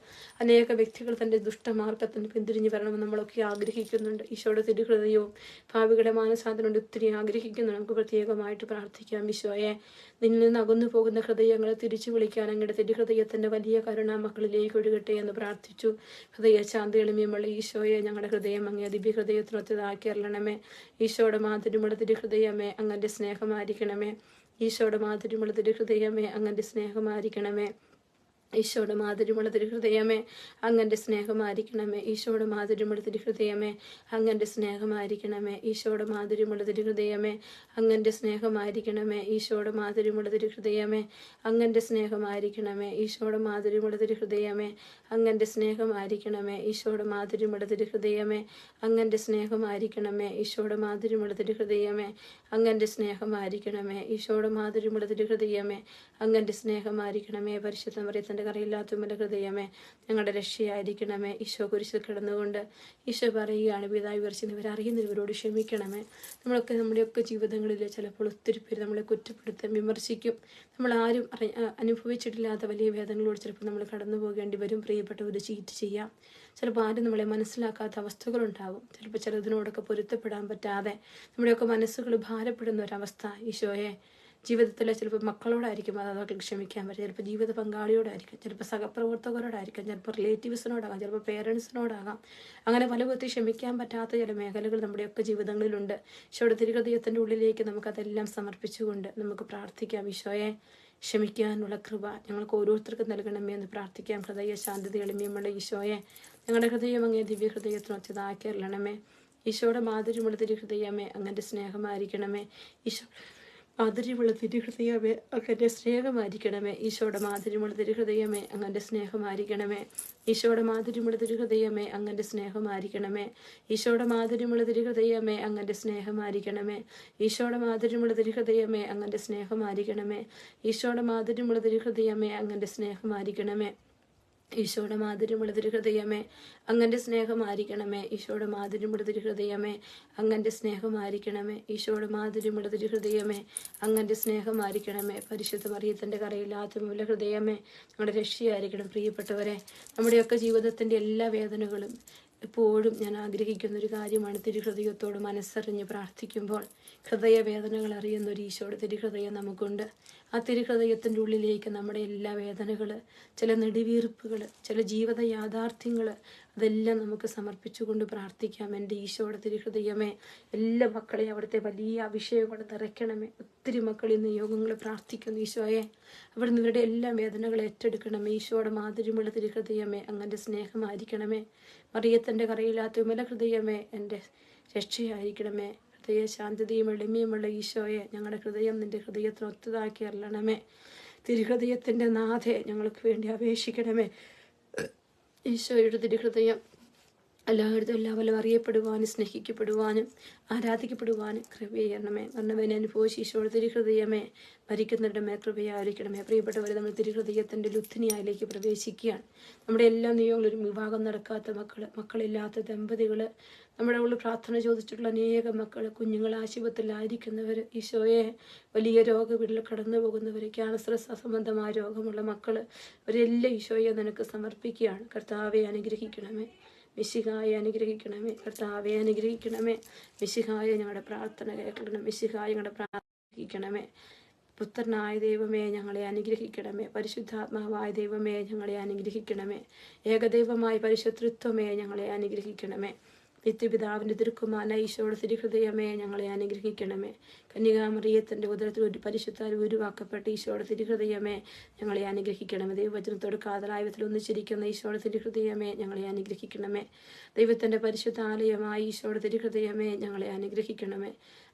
അനേക വ്യക്തികൾ തൻ്റെ ദുഷ്ടമാർഗത്തിന് പിന്തിരിഞ്ഞു വരണമെന്ന് നമ്മളൊക്കെ ആഗ്രഹിക്കുന്നുണ്ട്. ഈശോയുടെ തിരുഹൃദയവും പാപികളുടെ മാനസാന്തരം ഒത്തിരി ആഗ്രഹിക്കുന്നു. നമുക്ക് പ്രത്യേകമായിട്ട് പ്രാർത്ഥിക്കാം. ഈശോയെ, നിന്നിൽ നിന്ന് അകന്നു പോകുന്ന ഹൃദയങ്ങളെ തിരിച്ചു വിളിക്കാൻ അങ്ങയുടെ തിരുഹൃദയത്തിൻ്റെ വലിയ കരുണ മക്കളിലേക്ക് ഒഴുകട്ടെ എന്ന് പ്രാർത്ഥിച്ചു. ഹൃദയശാന്തി എളിമയുള്ള ഈശോയെ, ഞങ്ങളുടെ ഹൃദയം അങ്ങേ ദിവ്യഹൃദയത്തിനൊത്തതാക്കി അരുളണമേ. ഈശോയുടെ മാധുര്യമുള്ള തിരുഹൃദയമേ അങ്ങൻ്റെ സ്നേഹമായിരിക്കണമേ. ഈശോയുടെ മാധുര്യമുള്ള തിരുഹൃദയമേ അങ്ങൻ്റെ സ്നേഹമായിരിക്കണമേ. ഈശോയുടെ മാധുര്യമുള്ള തിരുഹൃദയമേ അങ്ങൻ്റെ സ്നേഹമായിരിക്കണമേ. ഈശോയുടെ മാധുര്യമുള്ള തിരുഹൃദയമേ അങ്ങൻ്റെ സ്നേഹമായിരിക്കണമേ. ഈശോയുടെ മാധുര്യമുള്ള തിരുഹൃദയമേ അങ്ങൻ്റെ സ്നേഹമായിരിക്കണമേ. ഈശോയുടെ മാധുര്യമുള്ള തിരുഹൃദയമേ അങ്ങൻ്റെ സ്നേഹമായിരിക്കണമേ. ഈശോയുടെ മാധുര്യമുള്ള തിരുഹൃദയമേ അങ്ങൻ്റെ സ്നേഹമായിരിക്കണമേ. ഈശോയുടെ മാധുര്യമുള്ള തിരുഹൃദയമേ അങ്ങൻ്റെ സ്നേഹമായിരിക്കണമേ. ഈശോയുടെ മാധുര്യമുള്ള തിരുഹൃദയമേ അങ്ങൻ്റെ സ്നേഹമായിരിക്കണമേ. ഈശോയുടെ മാധുര്യമുള്ള തിരുഹൃദയമേ അങ്ങൻ്റെ സ്നേഹമായിരിക്കണമേ. പരിശുദ്ധ മറിയത്തിൻ്റെ കരയില്ലാത്ത വിമല ഹൃദയമേ ഞങ്ങളുടെ രക്ഷയായിരിക്കണമേ. ഈശോ കുരിശിൽ കിടന്നുകൊണ്ട് ഈശോ പറയുകയാണ്, പിതാവേ വിറച്ചിരുന്നവർ അറിയുന്നവരോട് ക്ഷമിക്കണമേ. നമ്മുടെയൊക്കെ ജീവിതങ്ങളിൽ ചിലപ്പോൾ ഒത്തിരി പേര് നമ്മളെ കുറ്റപ്പെടുത്താൻ, വിമർശിക്കും. നമ്മൾ ആരും അനുഭവിച്ചിട്ടില്ലാത്ത വലിയ വേദനകളോട് ചിലപ്പോൾ നമ്മൾ കടന്നു പോകേണ്ടി വരും. പ്രിയപ്പെട്ടവർ, ചീറ്റ് ചെയ്യാം. ചിലപ്പോൾ ആരും നമ്മളെ മനസ്സിലാക്കാത്ത അവസ്ഥകളുണ്ടാവും. ചിലപ്പോൾ ചിലതിനോടൊക്കെ പൊരുത്തപ്പെടാൻ പറ്റാതെ നമ്മുടെയൊക്കെ മനസ്സുകൾ ഭാരപ്പെടുന്ന ഒരവസ്ഥ. ഈശോയെ, ജീവിതത്തിലെ ചിലപ്പോൾ മക്കളോടായിരിക്കും അതൊക്കെ ക്ഷമിക്കാൻ പറ്റും, ചിലപ്പോൾ ജീവിത പങ്കാളിയോടായിരിക്കും, ചിലപ്പോൾ സഹപ്രവർത്തകരോടായിരിക്കും, ചിലപ്പോൾ റിലേറ്റീവ്സിനോടാകാം, ചിലപ്പോൾ പേരൻസിനോടാകാം. അങ്ങനെ പല വിധത്തിൽ ക്ഷമിക്കാൻ പറ്റാത്ത ചില മേഖലകൾ നമ്മുടെയൊക്കെ ജീവിതങ്ങളിലുണ്ട്. ഈശോയുടെ തിരുഹൃദയത്തിൻ്റെ ഉള്ളിലേക്ക് നമുക്കതെല്ലാം സമർപ്പിച്ചുകൊണ്ട് നമുക്ക് പ്രാർത്ഥിക്കാം. ഈശോയെ, ക്ഷമിക്കാനുള്ള കൃപ ഞങ്ങൾക്ക് ഓരോരുത്തർക്കും നൽകണമേ എന്ന് പ്രാർത്ഥിക്കാം. ഹൃദയ ശാന്തത എളിമയുള്ള ഈശോയെ, ഞങ്ങളുടെ ഹൃദയം അങ്ങേ ദിവ്യഹൃദയത്തിനൊത്തതാക്കി അരുളണമേ. ഈശോയുടെ മാധുര്യമുള്ള തിരുഹൃദയമേ അങ്ങൻ്റെ സ്നേഹമായിരിക്കണമേ. ഈശോ മാധുര്യമുള്ള തിരുഹൃദയമേ അങ്ങൻ്റെ സ്നേഹമായിരിക്കണമേ. ഈശോയുടെ മാധുര്യമുള്ള തിരുഹൃദയമേ അങ്ങൻ്റെ സ്നേഹമായിരിക്കണമേ. ഈശോയുടെ മാധുര്യമുള്ള തിരുഹൃദയമേ അങ്ങൻ്റെ സ്നേഹമായിരിക്കണമേ. ഈശോയുടെ മാധുര്യമുള്ള തിരുഹൃദയമേ അങ്ങൻ്റെ സ്നേഹമായിരിക്കണമേ. ഈശോയുടെ മാധുര്യമുള്ള തിരുഹൃദയമേ അങ്ങൻ്റെ സ്നേഹമായിരിക്കണമേ. ഈശോയുടെ മാധുര്യമുള്ള തിരുഹൃദയമേ അങ്ങൻ്റെ സ്നേഹമായിരിക്കണമേ. ഈശോയുടെ മാധുര്യമുള്ള തിരുഹൃദയമേ, അങ്ങൻ്റെ സ്നേഹമായിരിക്കണമേ. ഈശോയുടെ മാധുര്യമുള്ള തിരുഹൃദയമേ, അങ്ങൻ്റെ സ്നേഹമായിരിക്കണമേ. ഈശോയുടെ മാധുര്യമുള്ള തിരുഹൃദയമേ, അങ്ങൻ്റെ സ്നേഹമായിരിക്കണമേ. പരിശുദ്ധ മറിയത്തിൻ്റെ കറയില്ലാത്ത മൂല ഹൃദയമേ, ഞങ്ങളുടെ രക്ഷയായിരിക്കണം. പ്രിയപ്പെട്ടവരെ, നമ്മുടെയൊക്കെ ജീവിതത്തിൻ്റെ എല്ലാ വേദനകളും എപ്പോഴും ഞാൻ ആഗ്രഹിക്കുന്ന ഒരു കാര്യമാണ് തിരുഹൃദയത്തോട് മനസ്സറിഞ്ഞ് പ്രാർത്ഥിക്കുമ്പോൾ ഹൃദയവേദനകൾ അറിയുന്ന ഒരു ഈശോയുടെ തിരുഹൃദയം നമുക്കുണ്ട്. ആ തിരുഹൃദയത്തിൻ്റെ ഉള്ളിലേക്ക് നമ്മുടെ എല്ലാ വേദനകൾ, ചില നെടുവീർപ്പുകൾ, ചില ജീവിത യാഥാർത്ഥ്യങ്ങൾ, അതെല്ലാം നമുക്ക് സമർപ്പിച്ചുകൊണ്ട് പ്രാർത്ഥിക്കാം. എൻ്റെ ഈശോയുടെ തിരുഹൃദയമേ, എല്ലാ മക്കളെയും അവിടുത്തെ വലിയ അഭിഷേകം കൊണ്ട് നിറയ്ക്കണമേ. ഒത്തിരി മക്കൾ ഇന്ന് യോഗങ്ങൾ പ്രാർത്ഥിക്കുന്നു. ഈശോയെ, അവിടുന്ന് ഇവരുടെ എല്ലാ വേദനകളും ഏറ്റെടുക്കണമേ. ഈശോയുടെ മാധുര്യമുള്ള തിരുഹൃദയമേ, അങ്ങൻ്റെ സ്നേഹമായിരിക്കണമേ. മറിയത്തിൻ്റെ കറയില്ലാത്ത വിമല ഹൃദയമേ, എൻ്റെ രക്ഷയായിരിക്കണമേ. ഹൃദയ ശാന്തതയും എളിമയുമുള്ള ഈശോയെ, ഞങ്ങളുടെ ഹൃദയം നിൻ്റെ ഹൃദയത്തിന് ഒത്തതാക്കി അരളണമേ. തിരുഹൃദയത്തിൻ്റെ നാഥെ, ഞങ്ങൾക്ക് വേണ്ടി അപേക്ഷിക്കണമേ. ഈശോയുടെ തിരുഹൃദയം എല്ലാവരും അറിയപ്പെടുവാനും സ്നേഹിക്കപ്പെടുവാനും ആരാധിക്കപ്പെടുവാനും കൃപയണമേ. മരണവേദന അനുഭവിച്ച് ഈശോയുടെ തിരുഹൃദയമേ, മരിക്കുന്നവരുടെ മേൽ കൃപയായിരിക്കണമേ. പ്രിയപ്പെട്ടവരെ, നമ്മൾ തിരുഹൃദയത്തിൻ്റെ ലുത്തിനിയായിലേക്ക് പ്രവേശിക്കുകയാണ്. നമ്മുടെ എല്ലാ നിയമങ്ങളും വിവാഹം നടക്കാത്ത മക്കളില്ലാത്ത ദമ്പതികൾ, നമ്മുടെ ഉള്ളിൽ പ്രാർത്ഥന ചോദിച്ചിട്ടുള്ള അനേകം മക്കൾ, കുഞ്ഞുങ്ങൾ ആശുപത്രിയിലായിരിക്കുന്നവർ, ഈശോയെ, വലിയ രോഗവീട്ടിൽ കടന്നു പോകുന്നവർ, ക്യാൻസർ സംബന്ധമായ രോഗമുള്ള മക്കൾ, അവരെല്ലാം ഈശോയെ നിനക്ക് സമർപ്പിക്കുകയാണ്. കർത്താവെ അനുഗ്രഹിക്കണമേ. മിശിഹായെ അനുഗ്രഹിക്കണമേ. കർത്താവെ അനുഗ്രഹിക്കണമേ. മിശിഹായെ ഞങ്ങളുടെ പ്രാർത്ഥന കേൾക്കണം. മിശിഹായെ ഞങ്ങളുടെ പ്രാർത്ഥിക്കണമേ. പുത്രനായ ദൈവമേ, ഞങ്ങളെ അനുഗ്രഹിക്കണമേ. പരിശുദ്ധാത്മാവായ ദൈവമേ, ഞങ്ങളെ അനുഗ്രഹിക്കണമേ. ഏകദൈവമായ പരിശുദ്ധത്വമേ, ഞങ്ങളെ അനുഗ്രഹിക്കണമേ. നിത്യപിതാവിൻ്റെ തിരുക്കുമാരൻ ഈശോയുടെ തിരുഹൃദയമേ, ഞങ്ങളെ അനുഗ്രഹിക്കണമേ. കന്യകാമറിയത്തിൻ്റെ ഉദരത്തിൽ ഒരു പരിശുദ്ധാൽ ഉരുവാക്കപ്പെട്ട ഈശോയുടെ തിരുഹൃദയമേ, ഞങ്ങളെ അനുഗ്രഹിക്കണമേ. ദൈവവചനത്തോട് കാതലായത്തിൽ ഒന്നിച്ചിരിക്കുന്ന ഈശോയുടെ തിരുഹൃദയമേ, ഞങ്ങളെ അനുഗ്രഹിക്കണമേ. ദൈവത്തിൻ്റെ പരിശുദ്ധ ആലയമായ ഈശോയുടെ തിരുഹൃദയമേ, ഞങ്ങളെ അനുഗ്രഹിക്കണമേ.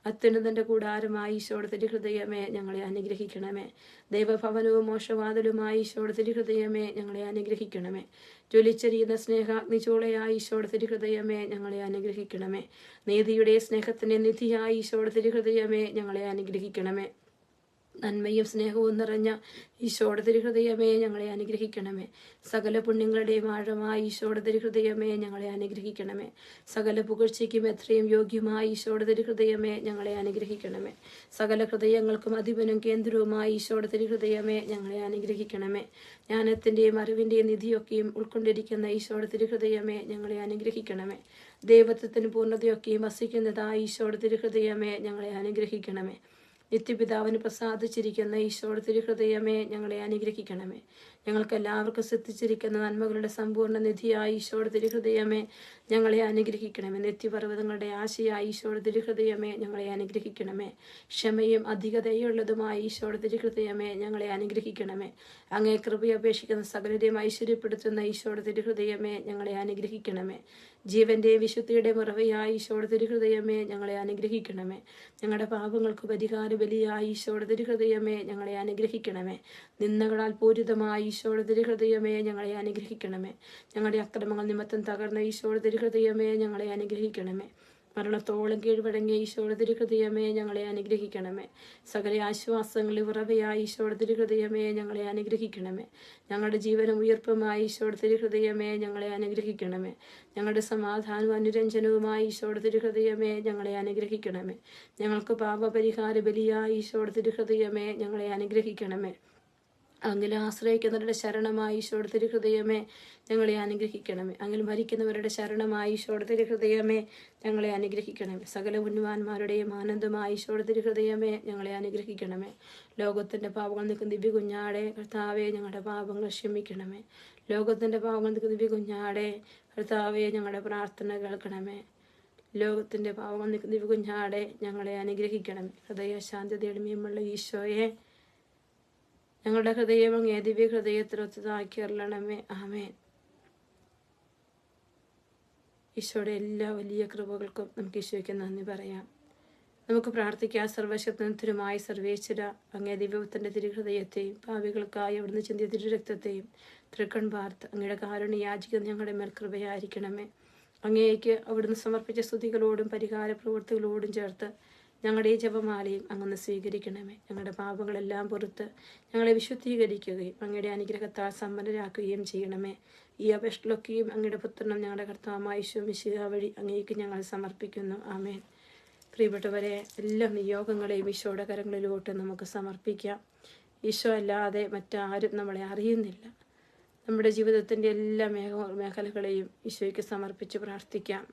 അത്യുന്നതൻ്റെ കൂടാരമായ ഈശോയുടെ തിരുഹൃദയമേ, ഞങ്ങളെ അനുഗ്രഹിക്കണമേ. ദൈവഭവനവും മോശവാതിലുമായ ഈശോയുടെ തിരുഹൃദയമേ, ഞങ്ങളെ അനുഗ്രഹിക്കണമേ. ജ്വലിച്ചെരിയുന്ന സ്നേഹാഗ്നിചൂളയായ ഈശോയുടെ തിരുഹൃദയമേ, ഞങ്ങളെ അനുഗ്രഹിക്കണമേ. നീതിയുടെ സ്നേഹത്തിൻ്റെ നിധിയായ ഈശോയുടെ തിരുഹൃദയമേ, ഞങ്ങളെ അനുഗ്രഹിക്കണമേ. നന്മയും സ്നേഹവും നിറഞ്ഞ ഈശോയുടെ തിരുഹൃദയമേ, ഞങ്ങളെ അനുഗ്രഹിക്കണമേ. സകല പുണ്യങ്ങളുടെയും ആഴമായ ഈശോയുടെ തിരുഹൃദയമേ, ഞങ്ങളെ അനുഗ്രഹിക്കണമേ. സകല പുകഴ്ചയ്ക്കും എത്രയും യോഗ്യമായ ഈശോയുടെ തിരുഹൃദയമേ, ഞങ്ങളെ അനുഗ്രഹിക്കണമേ. സകല ഹൃദയങ്ങൾക്കും അധിപനും കേന്ദ്രവുമായ ഈശോയുടെ തിരുഹൃദയമേ, ഞങ്ങളെ അനുഗ്രഹിക്കണമേ. ജ്ഞാനത്തിൻ്റെയും അറിവിൻ്റെയും നിധിയൊക്കെയും ഉൾക്കൊണ്ടിരിക്കുന്ന ഈശോയുടെ തിരുഹൃദയമേ, ഞങ്ങളെ അനുഗ്രഹിക്കണമേ. ദൈവത്വത്തിന് പൂർണ്ണതയൊക്കെയും വസിക്കുന്നതായ ഈശോയുടെ തിരുഹൃദയമേ, ഞങ്ങളെ അനുഗ്രഹിക്കണമേ. നിത്യപിതാവിന് പ്രസാദിച്ചിരിക്കുന്ന ഈശോയുടെ തിരുഹൃദയമേ, ഞങ്ങളെ അനുഗ്രഹിക്കണമേ. ഞങ്ങൾക്ക് എല്ലാവർക്കും സിദ്ധിച്ചിരിക്കുന്ന നന്മകളുടെ സമ്പൂർണ്ണ നിധിയായ ഈശോയുടെ തിരുഹൃദയമേ, ഞങ്ങളെ അനുഗ്രഹിക്കണമേ. നിത്യപർവ്വതങ്ങളുടെ ആശയായ ഈശോയുടെ തിരുഹൃദയമേ, ഞങ്ങളെ അനുഗ്രഹിക്കണമേ. ക്ഷമയും അധികതയുള്ളതുമായ ഈശോയുടെ തിരുഹൃദയമേ, ഞങ്ങളെ അനുഗ്രഹിക്കണമേ. അങ്ങേ കൃപയപേക്ഷിക്കുന്ന സകലരെയും ഐശ്വര്യപ്പെടുത്തുന്ന ഈശോയുടെ തിരുഹൃദയമേ, ഞങ്ങളെ അനുഗ്രഹിക്കണമേ. ജീവന്റെയും വിശുദ്ധിയുടെയും ഉറവയായ ഈശോയുടെ തിരുഹൃദയമേ, ഞങ്ങളെ അനുഗ്രഹിക്കണമേ. ഞങ്ങളുടെ പാപങ്ങൾക്ക് പരിഹാര ബലിയായ ഈശോയുടെ തിരുഹൃദയമേ, ഞങ്ങളെ അനുഗ്രഹിക്കണമേ. നിന്ദകളാൽ പൂരിതമായ ഈശോയുടെ തിരുഹൃദയമേ, ഞങ്ങളെ അനുഗ്രഹിക്കണമേ. ഞങ്ങളുടെ അക്രമങ്ങൾ നിമിത്തം തകർന്ന ഈശോയുടെ തിരുഹൃദയമേ, ഞങ്ങളെ അനുഗ്രഹിക്കണമേ. മരണത്തോളം കീഴ്വഴങ്ങിയ ഈശോയുടെ തിരുഹൃദയമേ, ഞങ്ങളെ അനുഗ്രഹിക്കണമേ. സകല ആശ്വാസങ്ങളിൽ ഉറവയായ ഈശോയുടെ തിരുഹൃദയമേ, ഞങ്ങളെ അനുഗ്രഹിക്കണമേ. ഞങ്ങളുടെ ജീവനും ഉയർപ്പുമായ ഈശോയുടെ തിരുഹൃദയമേ, ഞങ്ങളെ അനുഗ്രഹിക്കണമേ. ഞങ്ങളുടെ സമാധാനവും അനുരഞ്ജനവുമായ ഈശോയുടെ തിരുഹൃദയമേ, ഞങ്ങളെ അനുഗ്രഹിക്കണമേ. ഞങ്ങൾക്ക് പാപപരിഹാര ബലിയായ ഈശോയുടെ തിരുഹൃദയമേ, ഞങ്ങളെ അനുഗ്രഹിക്കണമേ. അങ്ങിൽ ആശ്രയിക്കുന്നവരുടെ ശരണമായ ഈശോയുടെ തിരുഹൃദയമേ, ഞങ്ങളെ അനുഗ്രഹിക്കണമേ. അങ്ങിൽ ഭരിക്കുന്നവരുടെ ശരണമായ ഈശോയുടെ തിരുഹൃദയമേ, ഞങ്ങളെ അനുഗ്രഹിക്കണമേ. സകല ഉന്നവാന്മാരുടെയും ആനന്ദമായ ഈശോയുടെ തിരുഹൃദയമേ, ഞങ്ങളെ അനുഗ്രഹിക്കണമേ. ലോകത്തിൻ്റെ പാപങ്ങൾ നിൽക്കുന്ന ദിവ്യ കുഞ്ഞാടെ കർത്താവെ, ഞങ്ങളുടെ പാപങ്ങൾ ക്ഷമിക്കണമേ. ലോകത്തിൻ്റെ പാപങ്ങൾ നിൽക്കുന്ന ദിവ്യ കുഞ്ഞാടെ കർത്താവെ, ഞങ്ങളുടെ പ്രാർത്ഥന കേൾക്കണമേ. ലോകത്തിൻ്റെ പാപങ്ങൾ നിൽക്കുന്ന ദിവ്യ കുഞ്ഞാടെ ഞങ്ങളെ അനുഗ്രഹിക്കണമേ. ഹൃദയ ശാന്തതയുടെയുമുള്ള ഈശോയെ, ഞങ്ങളുടെ ഹൃദയം അങ്ങേ ദിവ്യ ഹൃദയത്തിലൊത്തതാക്കി അരുളണമേ. ആമേൻ. ഈശോയുടെ എല്ലാ വലിയ കൃപകൾക്കും നമുക്ക് ഈശോയ്ക്ക് നന്ദി പറയാം. നമുക്ക് പ്രാർത്ഥിക്കാം. സർവശക്തനുമായ സർവേശ്വര, അങ്ങേ ദിവ്യത്തിൻ്റെ തിരുഹൃദയത്തെയും പാപികൾക്കായി അവിടുന്ന് ചിന്തിയ തിരുരക്തത്തെയും തൃക്കൺ പാർത്ത് അങ്ങയുടെ കാരുണ്യം യാചിക്കുന്ന ഞങ്ങളുടെ മേൽ കൃപയായിരിക്കണമേ. അങ്ങേക്ക് അവിടുന്ന് സമർപ്പിച്ച സ്തുതികളോടും പരിഹാര പ്രവൃത്തികളോടും ചേർത്ത് ഞങ്ങളുടെ ഈ ജപമാലയും അങ്ങൊന്ന് സ്വീകരിക്കണമേ. ഞങ്ങളുടെ പാപങ്ങളെല്ലാം പുറത്ത് ഞങ്ങളെ വിശുദ്ധീകരിക്കുകയും അങ്ങയുടെ അനുഗ്രഹത്താൽ സമ്പന്നരാക്കുകയും ചെയ്യണമേ. ഈ അപേക്ഷകളൊക്കെയും അങ്ങയുടെ പുത്രനും ഞങ്ങളുടെ കർത്താവായ യേശു മിശിഹ വഴി അങ്ങേക്ക് ഞങ്ങൾ സമർപ്പിക്കുന്നു. ആമേൻ. പ്രിയപ്പെട്ടവരെ, എല്ലാ നിയോഗങ്ങളെയും ഈശോയുടെ കരങ്ങളിലോട്ട് നമുക്ക് സമർപ്പിക്കാം. ഈശോ അല്ലാതെ മറ്റാരും നമ്മളെ അറിയുന്നില്ല. നമ്മുടെ ജീവിതത്തിൻ്റെ എല്ലാ മേഖലകളെയും ഈശോയ്ക്ക് സമർപ്പിച്ച് പ്രാർത്ഥിക്കാം.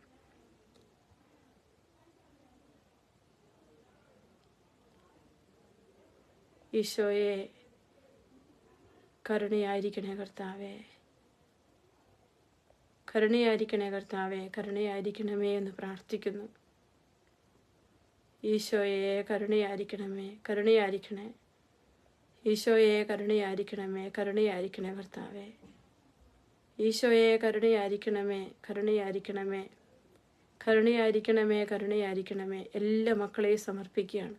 ഈശോയെ, കരുണയായിരിക്കണേ കർത്താവേ, കരുണയായിരിക്കണേ കർത്താവേ, കരുണയായിരിക്കണമേ എന്ന് പ്രാർത്ഥിക്കുന്നു. ഈശോയെ, കരുണയായിരിക്കണമേ, കരുണയായിരിക്കണേ. ഈശോയെ, കരുണയായിരിക്കണമേ, കരുണയായിരിക്കണേ കർത്താവേ. ഈശോയെ, കരുണയായിരിക്കണമേ, കരുണയായിരിക്കണമേ, കരുണയായിരിക്കണമേ, കരുണയായിരിക്കണമേ. എല്ലാ മക്കളെയും സമർപ്പിക്കുകയാണ്.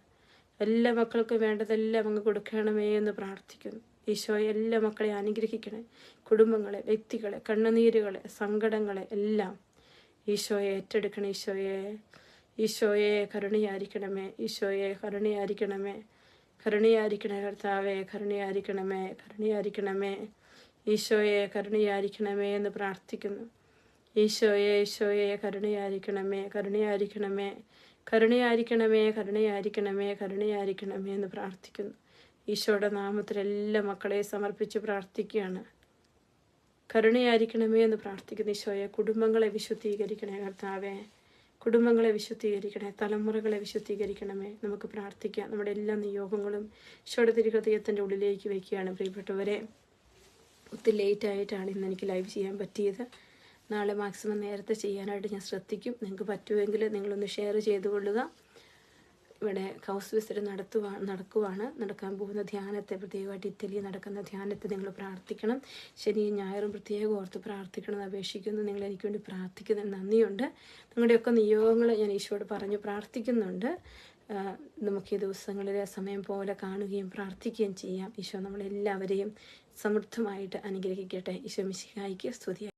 എല്ലാ മക്കൾക്കും വേണ്ടതെല്ലാം അങ്ങ് കൊടുക്കണമേ എന്ന് പ്രാർത്ഥിക്കുന്നു. ഈശോയെ, എല്ലാ മക്കളെ അനുഗ്രഹിക്കണേ. കുടുംബങ്ങളെ, വ്യക്തികളെ, കണ്ണുനീരുകളെ, സങ്കടങ്ങളെ എല്ലാം ഈശോയെ ഏറ്റെടുക്കണേ. ഈശോയെ, ഈശോയെ, കരുണയായിരിക്കണമേ. ഈശോയെ, കരുണയായിരിക്കണമേ, കരുണയായിരിക്കണേ കർത്താവേ, കരുണയായിരിക്കണമേ, കരുണയായിരിക്കണമേ. ഈശോയെ, കരുണയായിരിക്കണമേ എന്ന് പ്രാർത്ഥിക്കുന്നു. ഈശോയെ, ഈശോയെ, കരുണയായിരിക്കണമേ, കരുണയായിരിക്കണമേ, കരുണയായിരിക്കണമേ, കരുണയായിരിക്കണമേ, കരുണയായിരിക്കണമേ എന്ന് പ്രാർത്ഥിക്കുന്നു. ഈശോയുടെ നാമത്തിൽ എല്ലാ മക്കളെ സമർപ്പിച്ച് പ്രാർത്ഥിക്കുകയാണ്. കരുണയായിരിക്കണമേ എന്ന് പ്രാർത്ഥിക്കുന്നു. ഈശോയെ, കുടുംബങ്ങളെ വിശുദ്ധീകരിക്കണേ കർത്താവേ, കുടുംബങ്ങളെ വിശുദ്ധീകരിക്കണേ, തലമുറകളെ വിശുദ്ധീകരിക്കണമേ. നമുക്ക് പ്രാർത്ഥിക്കാം. നമ്മുടെ എല്ലാ നിയോഗങ്ങളും ഈശോയുടെ തിരുഹൃദയത്തിൻ്റെ ഉള്ളിലേക്ക് വയ്ക്കുകയാണ്. പ്രിയപ്പെട്ടവരെ, ഒത്തിരി ലേറ്റായിട്ടാണ് ഇന്ന് എനിക്ക് ലൈവ് ചെയ്യാൻ പറ്റിയത്. നാളെ മാക്സിമം നേരത്തെ ചെയ്യാനായിട്ട് ഞാൻ ശ്രദ്ധിക്കും. നിങ്ങൾക്ക് പറ്റുമെങ്കിൽ നിങ്ങളൊന്ന് ഷെയർ ചെയ്തുകൊള്ളുക. ഇവിടെ ഹൗസ് വിസിറ്റ് നടക്കാൻ പോകുന്ന ധ്യാനത്തെ, പ്രത്യേകമായിട്ട് ഇറ്റലിയിൽ നടക്കുന്ന ധ്യാനത്തെ നിങ്ങൾ പ്രാർത്ഥിക്കണം. ശനിയും ഞായറും പ്രത്യേകം ഓർത്ത് പ്രാർത്ഥിക്കണമെന്ന് അപേക്ഷിക്കുന്നു. നിങ്ങൾ എനിക്ക് വേണ്ടി പ്രാർത്ഥിക്കുന്നതിന് നന്ദിയുണ്ട്. നിങ്ങളുടെയൊക്കെ നിയോഗങ്ങൾ ഞാൻ ഈശോയോട് പറഞ്ഞു പ്രാർത്ഥിക്കുന്നുണ്ട്. നമുക്ക് ഈ ദിവസങ്ങളിൽ സമയം പോലെ കാണുകയും പ്രാർത്ഥിക്കുകയും ചെയ്യാം. ഈശോ നമ്മളെല്ലാവരെയും സമൃദ്ധമായിട്ട് അനുഗ്രഹിക്കട്ടെ. ഈശോ മിശിഹായ്ക്ക് സ്തുതി.